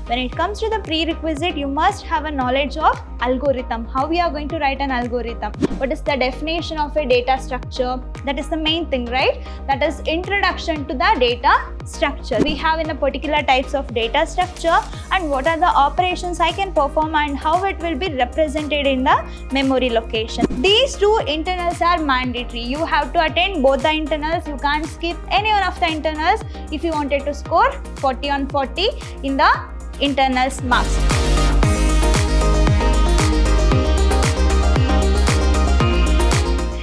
when it comes to the prerequisite, you must have a knowledge of algorithm. How we are going to write an algorithm? What is the definition of a data structure? That is the main thing, right? That is introduction to the data structure. We have in a particular types of data structure and what are the operations I can perform and how it will be represented in the memory location. These two internals are mandatory. You have to attend both the internals. You can't skip any one of the internals if you wanted to score 40 on 40 in the internals marks.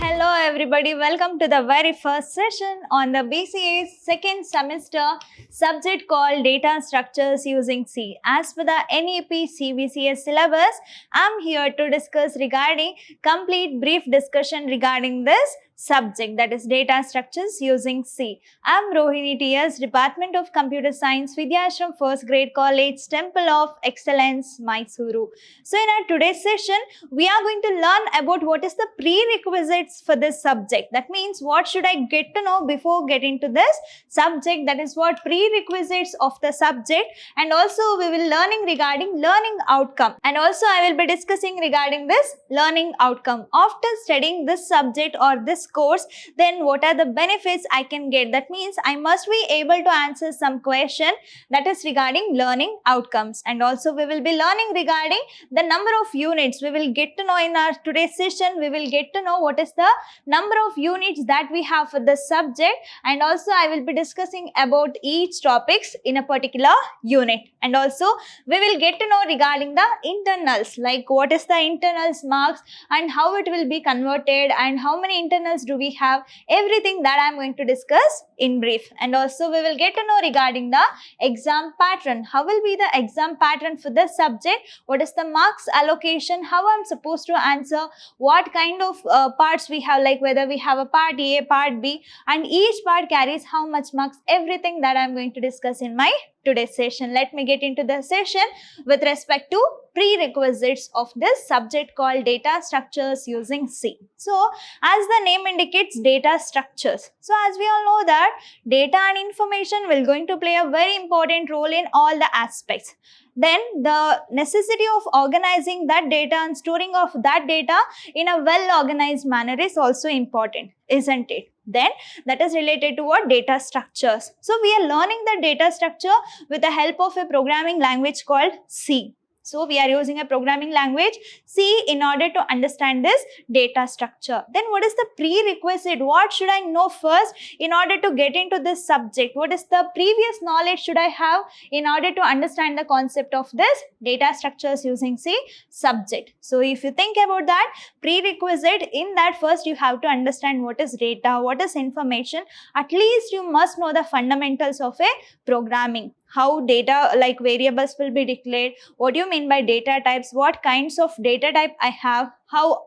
Hello everybody, welcome to the very first session on the B.C.A second semester subject called Data Structures Using C. As per the NEP CBCS syllabus, I am here to discuss regarding complete brief discussion regarding this subject, that is data structures using C. I am Rohini TS, Department of Computer Science, Vidhyaashram First Grade College, Temple of Excellence, MYSURU. So in our today's session, we are going to learn about what is the prerequisites for this subject. That means what should I get to know before getting to this subject, that is what prerequisites of the subject, and also we will learning regarding learning outcome, and also I will be discussing regarding this learning outcome. After studying this subject or this course, then what are the benefits I can get? That means I must be able to answer some question that is regarding learning outcomes, and also we will be learning regarding the number of units. We will get to know in our today's session, we will get to know what is the number of units that we have for the subject, and also I will be discussing about each topics in a particular unit, and also we will get to know regarding the internals, like what is the internals marks and how it will be converted and how many internals do we have, everything that I am going to discuss in brief. And also we will get to know regarding the exam pattern. How will be the exam pattern for this subject? What is the marks allocation? How I am supposed to answer? What kind of parts we have, like whether we have a part A, part B, and each part carries how much marks, everything that I am going to discuss in my today's session. Let me get into the session with respect to prerequisites of this subject called data structures using C. So as the name indicates, data structures. So as we all know that data and information will going to play a very important role in all the aspects. Then the necessity of organizing that data and storing of that data in a well organized manner is also important, isn't it? Then that is related to what? Data structures. So we are learning the data structure with the help of a programming language called C. So we are using a programming language C in order to understand this data structure. Then what is the prerequisite? What should I know first in order to get into this subject? What is the previous knowledge should I have in order to understand the concept of this data structures using C subject? So if you think about that, prerequisite, in that first you have to understand what is data, what is information. At least you must know the fundamentals of a programming. How data, like variables, will be declared, what do you mean by data types, what kinds of data type I have,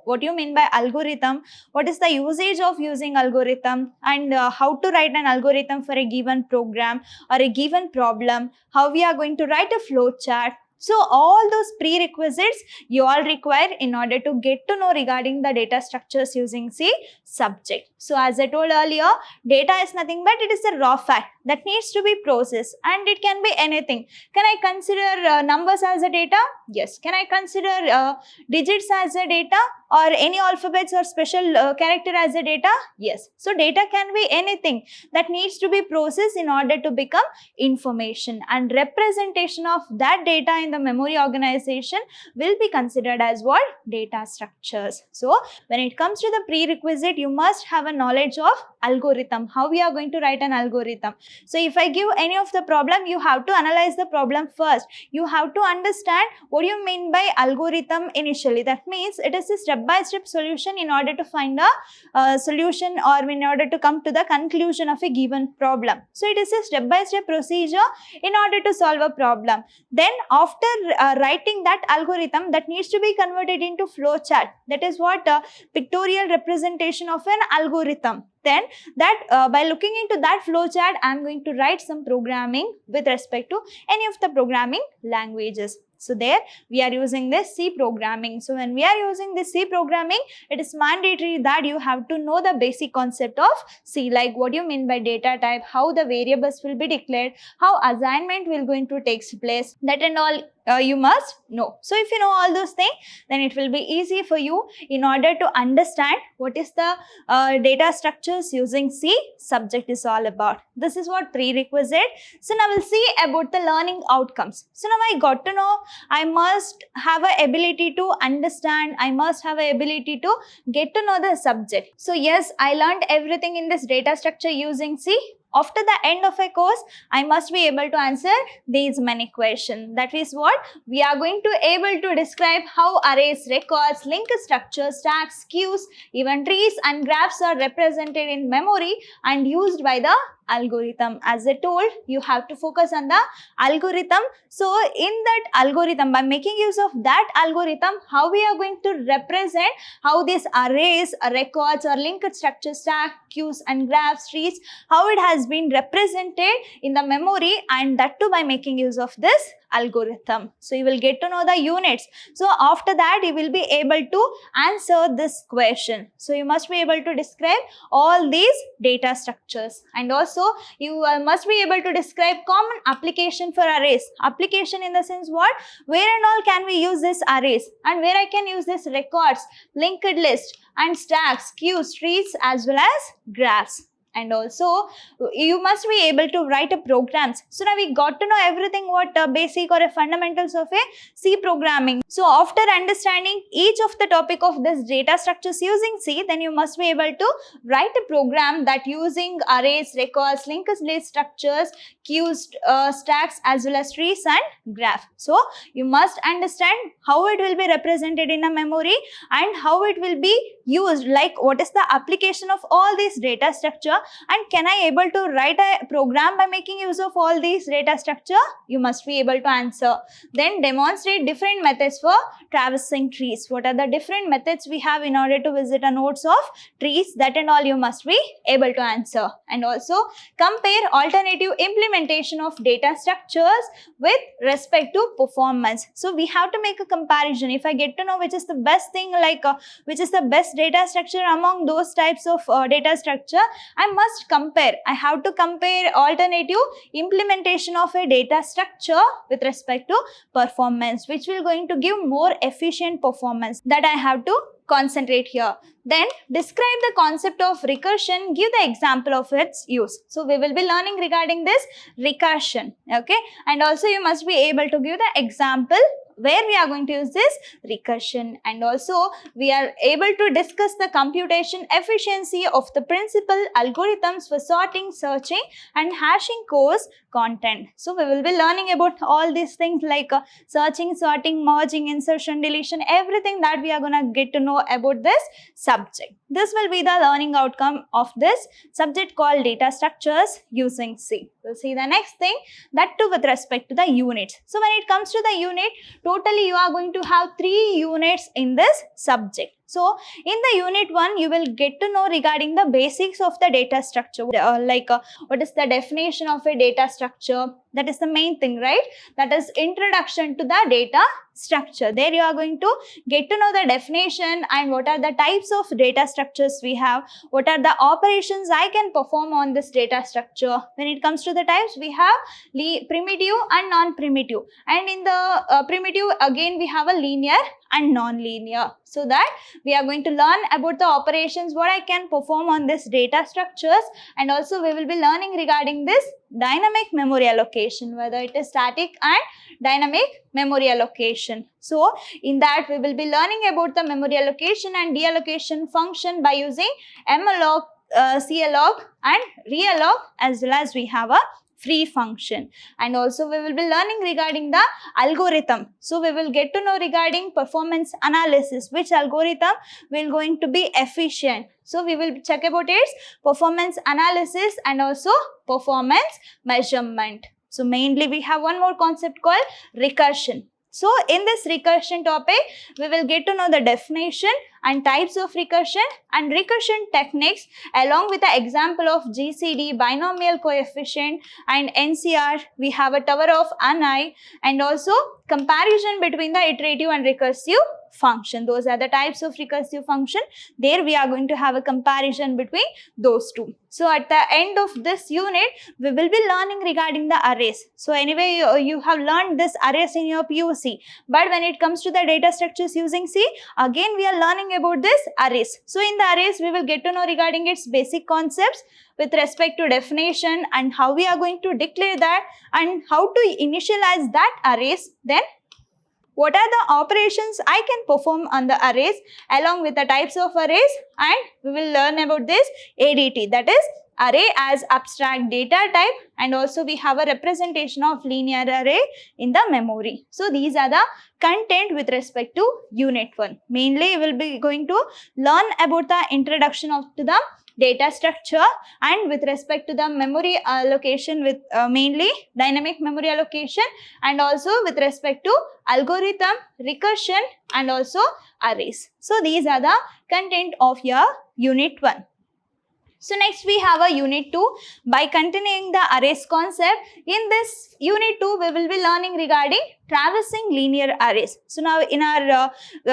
what do you mean by algorithm, what is the usage of using algorithm, and how to write an algorithm for a given program or a given problem, how we are going to write a flow chart. So all those prerequisites you all require in order to get to know regarding the data structures using C subject. So as I told earlier, data is nothing but it is a raw fact that needs to be processed, and it can be anything. Can I consider numbers as a data? Yes. Can I consider digits as a data, or any alphabets or special character as a data? Yes. So data can be anything that needs to be processed in order to become information, and representation of that data in the memory organization will be considered as what? Data structures. So when it comes to the prerequisite, you must have a knowledge of algorithm, how we are going to write an algorithm. So if I give any of the problem, you have to analyze the problem first. You have to understand what do you mean by algorithm initially. That means it is a step-by-step solution in order to find a solution, or in order to come to the conclusion of a given problem. So it is a step-by-step procedure in order to solve a problem. Then after writing that algorithm, that needs to be converted into flow chart. That is what pictorial representation of an algorithm. Then that by looking into that flow chart, I am going to write some programming with respect to any of the programming languages. So there we are using this C programming. So when we are using this C programming, it is mandatory that you have to know the basic concept of C, like what you mean by data type, how the variables will be declared, how assignment will going to take place, that and all you must know. So if you know all those things, then it will be easy for you in order to understand what is the data structures using C subject is all about. This is what prerequisite. So now we'll see about the learning outcomes. So now I got to know I must have an ability to understand, I must have an ability to get to know the subject. So yes, I learned everything in this data structure using C. After the end of a course, I must be able to answer these many questions. That is what we are going to able to describe how arrays, records, linked structures, stacks, queues, even trees and graphs are represented in memory and used by the algorithm. As I told, you have to focus on the algorithm. So in that algorithm, by making use of that algorithm, how we are going to represent how these arrays, records or linked structures, stack, queues and graphs, trees, how it has been represented in the memory, and that too by making use of this algorithm. So you will get to know the units. So after that you will be able to answer this question. So you must be able to describe all these data structures, and also you must be able to describe common application for arrays. Application in the sense what? Where and all can we use this arrays, and where I can use this records, linked list and stacks, queues, trees as well as graphs. And also you must be able to write a programs. So now we got to know everything what basic or a fundamentals of a C programming. So after understanding each of the topic of this data structures using C, then you must be able to write a program that using arrays, records, linked list structures, queues, stacks as well as trees and graph. So you must understand how it will be represented in a memory and how it will be used, like what is the application of all these data structure, and can I able to write a program by making use of all these data structure? You must be able to answer. Then demonstrate different methods for traversing trees. What are the different methods we have in order to visit a nodes of trees? That and all you must be able to answer. And also compare alternative implementation of data structures with respect to performance. So we have to make a comparison. If I get to know which is the best thing, like which is the best data structure among those types of data structure, I must compare. I have to compare alternative implementation of a data structure with respect to performance, which will going to give more efficient performance. That I have to concentrate here. Then describe the concept of recursion, give the example of its use. So we will be learning regarding this recursion, okay, and also you must be able to give the example where we are going to use this recursion, and also we are able to discuss the computation efficiency of the principal algorithms for sorting, searching and hashing course content. So we will be learning about all these things like searching, sorting, merging, insertion, deletion, everything that we are gonna get to know about this subject. This will be the learning outcome of this subject called data structures using C. We'll see the next thing, that too with respect to the units. So when it comes to the unit, totally you are going to have 3 units in this subject. So in the unit 1, you will get to know regarding the basics of the data structure, what is the definition of a data structure. That is the main thing, right? That is introduction to the data structure. There you are going to get to know the definition and what are the types of data structures we have, what are the operations I can perform on this data structure. When it comes to the types, we have primitive and non-primitive, and in the primitive again we have a linear and non-linear. So that we are going to learn about the operations what I can perform on this data structures, and also we will be learning regarding this dynamic memory allocation, whether it is static and dynamic memory allocation. So in that we will be learning about the memory allocation and deallocation function by using malloc, calloc and realloc, as well as we have a free function. And also we will be learning regarding the algorithm. So we will get to know regarding performance analysis, which algorithm will going to be efficient. So we will check about its performance analysis and also performance measurement. So mainly we have one more concept called recursion. So in this recursion topic, we will get to know the definition and types of recursion and recursion techniques, along with the example of GCD, binomial coefficient, and NCR. We have a tower of Anai, and also comparison between the iterative and recursive function. Those are the types of recursive function. There we are going to have a comparison between those two. So at the end of this unit, we will be learning regarding the arrays. So anyway, you have learned this arrays in your PUC, but when it comes to the data structures using C, again we are learning about this arrays. So in the arrays, we will get to know regarding its basic concepts with respect to definition and how we are going to declare that and how to initialize that arrays. Then what are the operations I can perform on the arrays along with the types of arrays, and we will learn about this ADT, that is array as abstract data type, and also we have a representation of linear array in the memory. So these are the content with respect to unit 1. Mainly we will be going to learn about the introduction to the data structure, and with respect to the memory allocation with mainly dynamic memory allocation, and also with respect to algorithm, recursion, and also arrays. So these are the content of your unit 1. So next we have a unit 2 by continuing the arrays concept. In this unit 2, we will be learning regarding traversing linear arrays. So now in our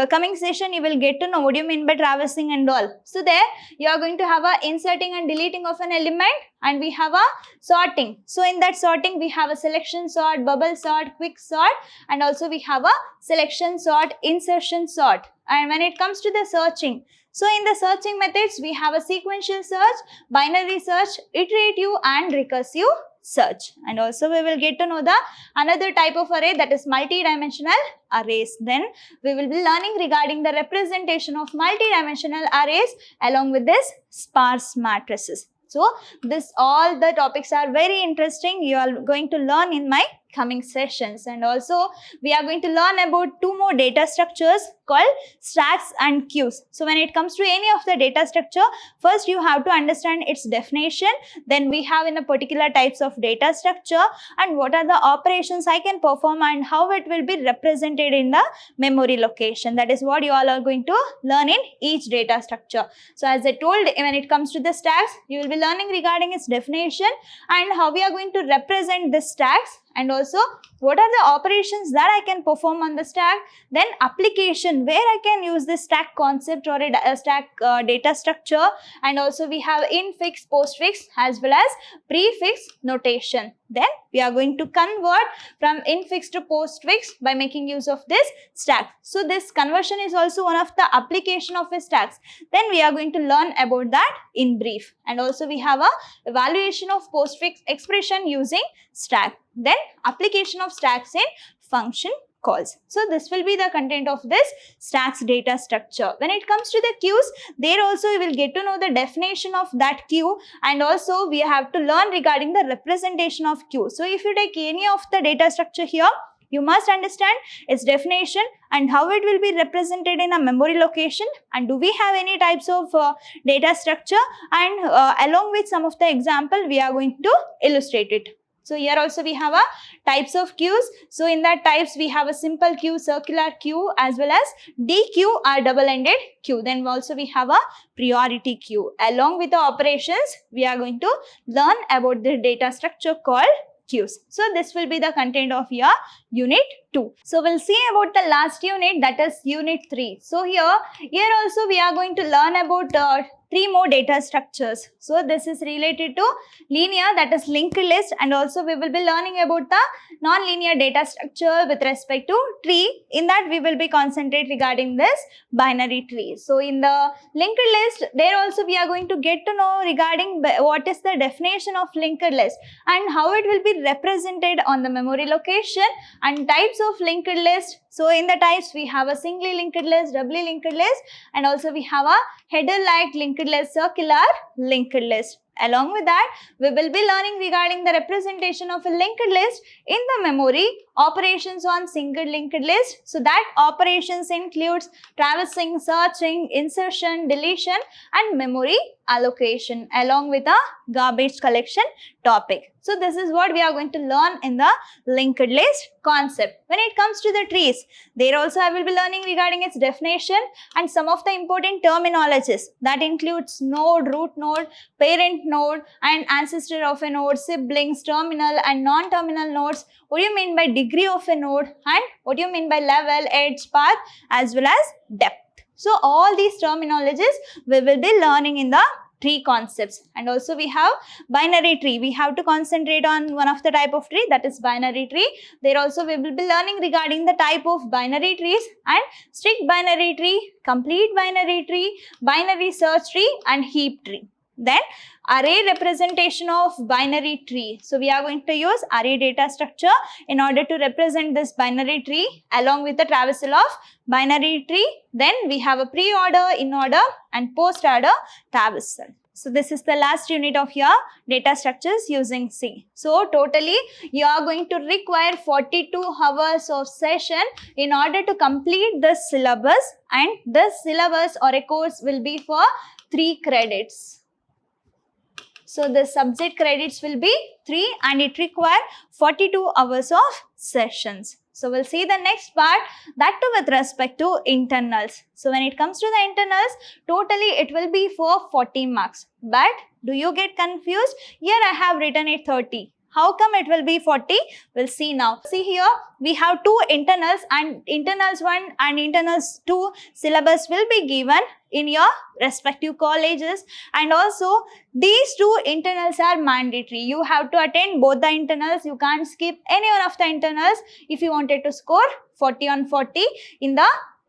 coming session, you will get to know what do you mean by traversing and all. So there you are going to have a inserting and deleting of an element, and we have a sorting. So in that sorting, we have a selection sort, bubble sort, quick sort, and also we have a selection sort, insertion sort. And when it comes to the searching, so in the searching methods, we have a sequential search, binary search, iterative, and recursive search. And also we will get to know the another type of array, that is multi-dimensional arrays. Then we will be learning regarding the representation of multi-dimensional arrays along with this sparse matrices. So this all the topics are very interesting. You are going to learn in my coming sessions, and also we are going to learn about 2 more data structures called stacks and queues. So when it comes to any of the data structure, first you have to understand its definition, then we have in a particular types of data structure and what are the operations I can perform and how it will be represented in the memory location. That is what you all are going to learn in each data structure. So as I told, when it comes to the stacks, you will be learning regarding its definition and how we are going to represent the stacks, and also what are the operations that I can perform on the stack, then application where I can use this stack concept or a stack data structure, and also we have infix, postfix as well as prefix notation. Then we are going to convert from infix to postfix by making use of this stack. So this conversion is also one of the application of a stacks. Then we are going to learn about that in brief, and also we have a evaluation of postfix expression using stack. Then application of stacks in function calls. So this will be the content of this stacks data structure. When it comes to the queues, there also we will get to know the definition of that queue, and also we have to learn regarding the representation of queue. So if you take any of the data structure here, you must understand its definition and how it will be represented in a memory location, and do we have any types of data structure, and along with some of the example we are going to illustrate it. So here also we have a types of queues. So in that types we have a simple queue, circular queue, as well as DQ or double-ended queue. Then also we have a priority queue. Along with the operations, we are going to learn about the data structure called queues. So this will be the content of your unit 2. So we'll see about the last unit, that is unit 3. So here also we are going to learn about 3 more data structures. So this is related to linear, that is linked list, and also we will be learning about the non-linear data structure with respect to tree. In that we will be concentrate regarding this binary tree. So in the linked list, there also we are going to get to know regarding what is the definition of linked list and how it will be represented on the memory location, and types of linked list. So in the types we have a singly linked list, doubly linked list, and also we have a header-like linked list, circular linked list. Along with that, we will be learning regarding the representation of a linked list in the memory, operations on single linked list. So that operations includes traversing, searching, insertion, deletion, and memory allocation, along with a garbage collection topic. So this is what we are going to learn in the linked list concept. When it comes to the trees, trees. There also I will be learning regarding its definition and some of the important terminologies. That includes node, root node, parent node and ancestor of a node, siblings, terminal and non-terminal nodes. What do you mean by degree of a node and what do you mean by level, edge, path as well as depth. So all these terminologies we will be learning in the tree concepts. And also we have binary tree. We have to concentrate on one of the type of tree, that is binary tree. There also we will be learning regarding the type of binary trees and strict binary tree, complete binary tree, binary search tree and heap tree. Then array representation of binary tree. So we are going to use array data structure in order to represent this binary tree along with the traversal of binary tree. Then we have a pre-order, in-order and post-order traversal. So this is the last unit of your data structures using C. So totally you are going to require 42 hours of session in order to complete this syllabus, and this syllabus or a course will be for 3 credits. So the subject credits will be 3 and it requires 42 hours of sessions. So we'll see the next part, that too with respect to internals. So when it comes to the internals, totally it will be for 40 marks. But do you get confused? Here I have written it 30. How come it will be 40? We'll see now. See here, we have 2 internals and internals 1 and internals 2 syllabus will be given in your respective colleges, and also these 2 internals are mandatory. You have to attend both the internals. You can't skip any one of the internals if you wanted to score 40 on 40 in the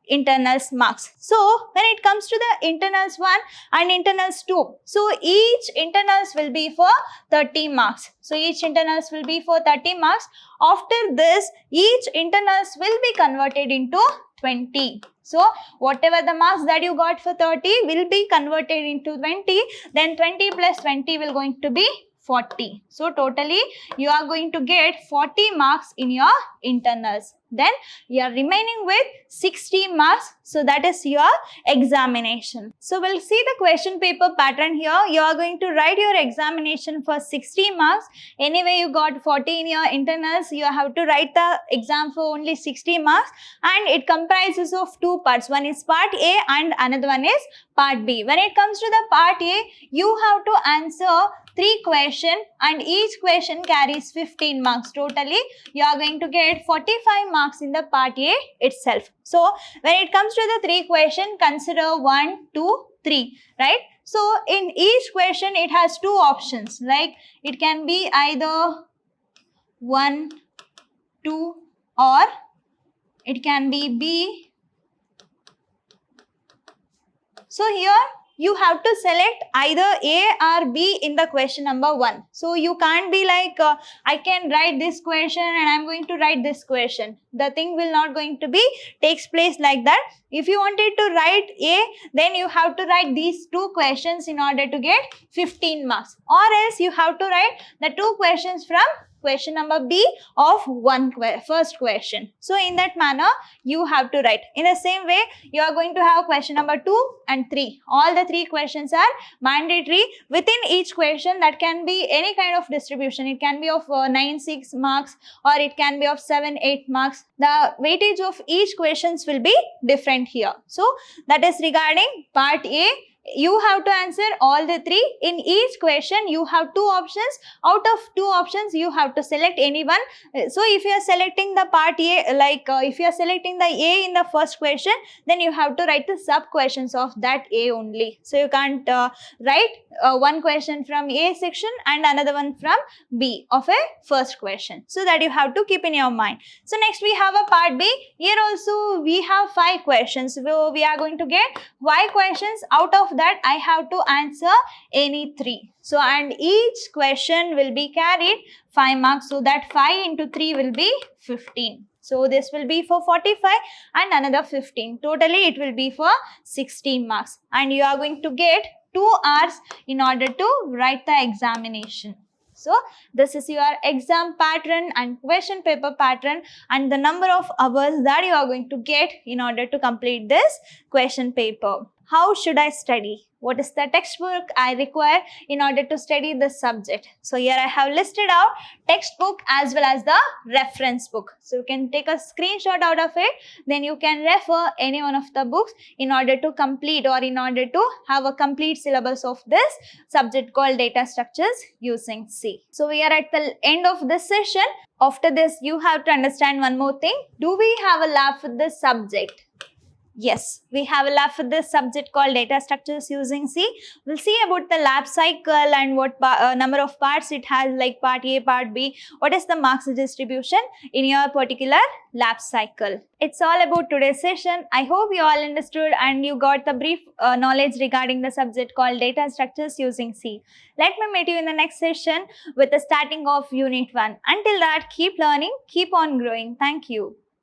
internals marks. So when it comes to the internals 1 and internals 2, so each internals will be for 30 marks. So each internals will be for 30 marks. After this, each internals will be converted into 20. So whatever the marks that you got for 30 will be converted into 20. Then 20 plus 20 will going to be 40. So totally you are going to get 40 marks in your internals. Then you are remaining with 60 marks. So that is your examination. So we'll see the question paper pattern here. You are going to write your examination for 60 marks. Anyway, you got 40 in your internals. You have to write the exam for only 60 marks. And it comprises of 2 parts. One is part A and another one is part B. When it comes to the part A, you have to answer 3 questions and each question carries 15 marks. Totally, you are going to get 45 marks in the part A itself. So, when it comes to the 3 questions, consider 1, 2, 3, right? So, in each question, it has 2 options. Like, it can be either 1, 2 or it can be B. So, here you have to select either A or B in the question number 1. So you can't be like, I can write this question and I'm going to write this question. The thing will not going to be takes place like that. If you wanted to write A, then you have to write these 2 questions in order to get 15 marks. Or else you have to write the 2 questions from question number B of first question. So in that manner, you have to write. In the same way, you are going to have question number 2 and 3. All the 3 questions are mandatory. Within each question, that can be any kind of distribution. It can be of 9, 6 marks or it can be of 7, 8 marks. The weightage of each questions will be different here. So that is regarding part A. You have to answer all the 3. In each question, you have 2 options. Out of 2 options, you have to select any one. So, if you are selecting the part A, like if you are selecting the A in the first question, then you have to write the sub questions of that A only. So, you can't write one question from A section and another one from B of a first question. So, that you have to keep in your mind. So, next we have a part B. Here also, we have 5 questions. So, we are going to get 5 questions. Out of that, I have to answer any 3. So, and each question will be carried 5 marks. So, that 5 into 3 will be 15. So, this will be for 45 and another 15. Totally, it will be for 16 marks. And you are going to get 2 hours in order to write the examination. So, this is your exam pattern and question paper pattern and the number of hours that you are going to get in order to complete this question paper. How should I study? what is the textbook I require in order to study this subject. So here I have listed out textbook as well as the reference book. So you can take a screenshot out of it, then you can refer any one of the books in order to complete or in order to have a complete syllabus of this subject called data structures using C. So we are at the end of this session. After this, you have to understand one more thing. Do we have a lab for this subject? Yes, we have a lab for this subject called data structures using C. We'll see about the lab cycle and what number of parts it has, like part A, part B. What is the marks distribution in your particular lab cycle? It's all about today's session. I hope you all understood and you got the brief knowledge regarding the subject called data structures using C. Let me meet you in the next session with the starting of Unit 1. Until that, keep learning, keep on growing. Thank you.